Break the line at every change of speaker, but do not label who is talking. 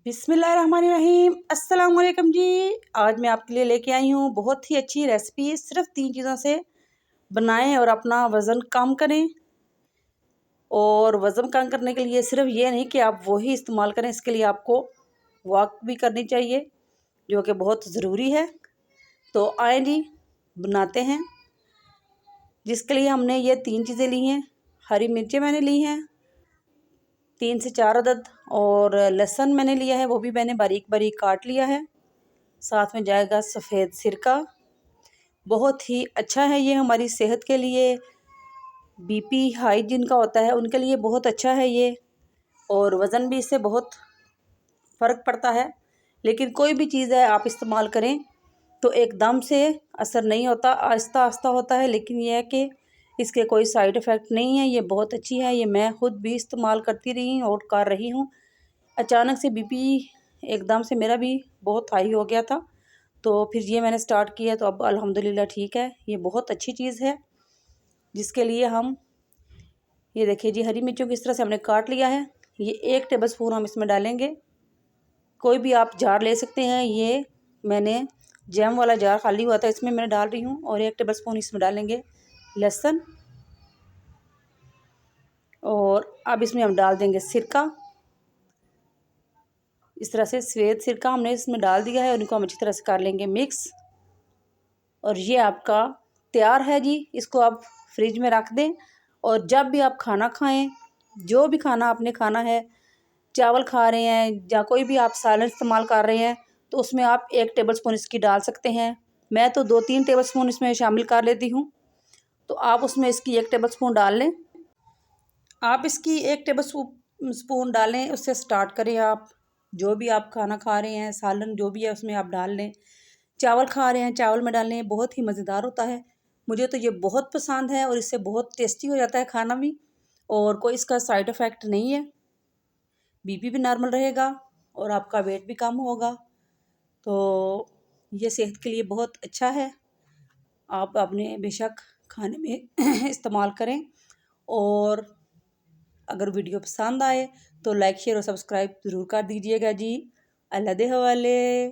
बिस्मिल्लाहिर्रहमानिर्रहीम। अस्सलाम वालेकुम जी। आज मैं आपके लिए लेके आई हूँ बहुत ही अच्छी रेसिपी। सिर्फ 3 चीज़ों से बनाएं और अपना वज़न कम करें। और वज़न कम करने के लिए सिर्फ ये नहीं कि आप वही इस्तेमाल करें, इसके लिए आपको वॉक भी करनी चाहिए, जो कि बहुत ज़रूरी है। तो आए जी बनाते हैं। जिसके लिए हमने ये 3 चीज़ें ली हैं। हरी मिर्चें मैंने ली हैं 3 से 4 अदद, और लहसुन मैंने लिया है, वो भी मैंने बारीक बारीक काट लिया है। साथ में जाएगा सफ़ेद सिरका, बहुत ही अच्छा है ये हमारी सेहत के लिए। बीपी हाई जिनका होता है उनके लिए बहुत अच्छा है ये, और वज़न भी इससे बहुत फ़र्क पड़ता है। लेकिन कोई भी चीज़ है आप इस्तेमाल करें तो एकदम से असर नहीं होता, आहिस्ता आहिस्ता होता है। लेकिन यह है कि इसके कोई साइड इफ़ेक्ट नहीं है, ये बहुत अच्छी है। ये मैं ख़ुद भी इस्तेमाल करती रही और कर रही हूँ। अचानक से बीपी एकदम से मेरा भी बहुत हाई हो गया था, तो फिर ये मैंने स्टार्ट किया, तो अब अल्हम्दुलिल्लाह ठीक है। ये बहुत अच्छी चीज़ है, जिसके लिए हम ये देखिए जी, हरी मिर्चों को इस तरह से हमने काट लिया है। ये 1 टेबल स्पून हम इसमें डालेंगे। कोई भी आप जार ले सकते हैं, ये मैंने जैम वाला जार खाली हुआ था, इसमें मैं डाल रही हूँ। और 1 टेबल स्पून इसमें डालेंगे लहसुन, और अब इसमें हम डाल देंगे सिरका। इस तरह से सफ़ेद सिरका हमने इसमें डाल दिया है, और इनको हम अच्छी तरह से कर लेंगे मिक्स। और ये आपका तैयार है जी। इसको आप फ्रिज में रख दें, और जब भी आप खाना खाएं, जो भी खाना आपने खाना है, चावल खा रहे हैं या कोई भी आप सालन इस्तेमाल कर रहे हैं, तो उसमें आप 1 टेबल स्पून इसकी डाल सकते हैं। मैं तो 2-3 टेबल स्पून इसमें शामिल कर लेती हूँ, तो आप उसमें इसकी 1 टेबल स्पून डाल लें। आप इसकी 1 टेबल स्पून डालें, उससे स्टार्ट करें। आप जो भी आप खाना खा रहे हैं, सालन जो भी है उसमें आप डाल लें। चावल खा रहे हैं, चावल में डालें, बहुत ही मज़ेदार होता है। मुझे तो ये बहुत पसंद है, और इससे बहुत टेस्टी हो जाता है खाना भी, और कोई इसका साइड इफ़ेक्ट नहीं है। बीपी भी नॉर्मल रहेगा, और आपका वेट भी कम होगा। तो ये सेहत के लिए बहुत अच्छा है। आप अपने बेशक खाने में इस्तेमाल करें। और अगर वीडियो पसंद आए तो लाइक शेयर और सब्सक्राइब ज़रूर कर दीजिएगा जी। अल्लाह दे हवाले।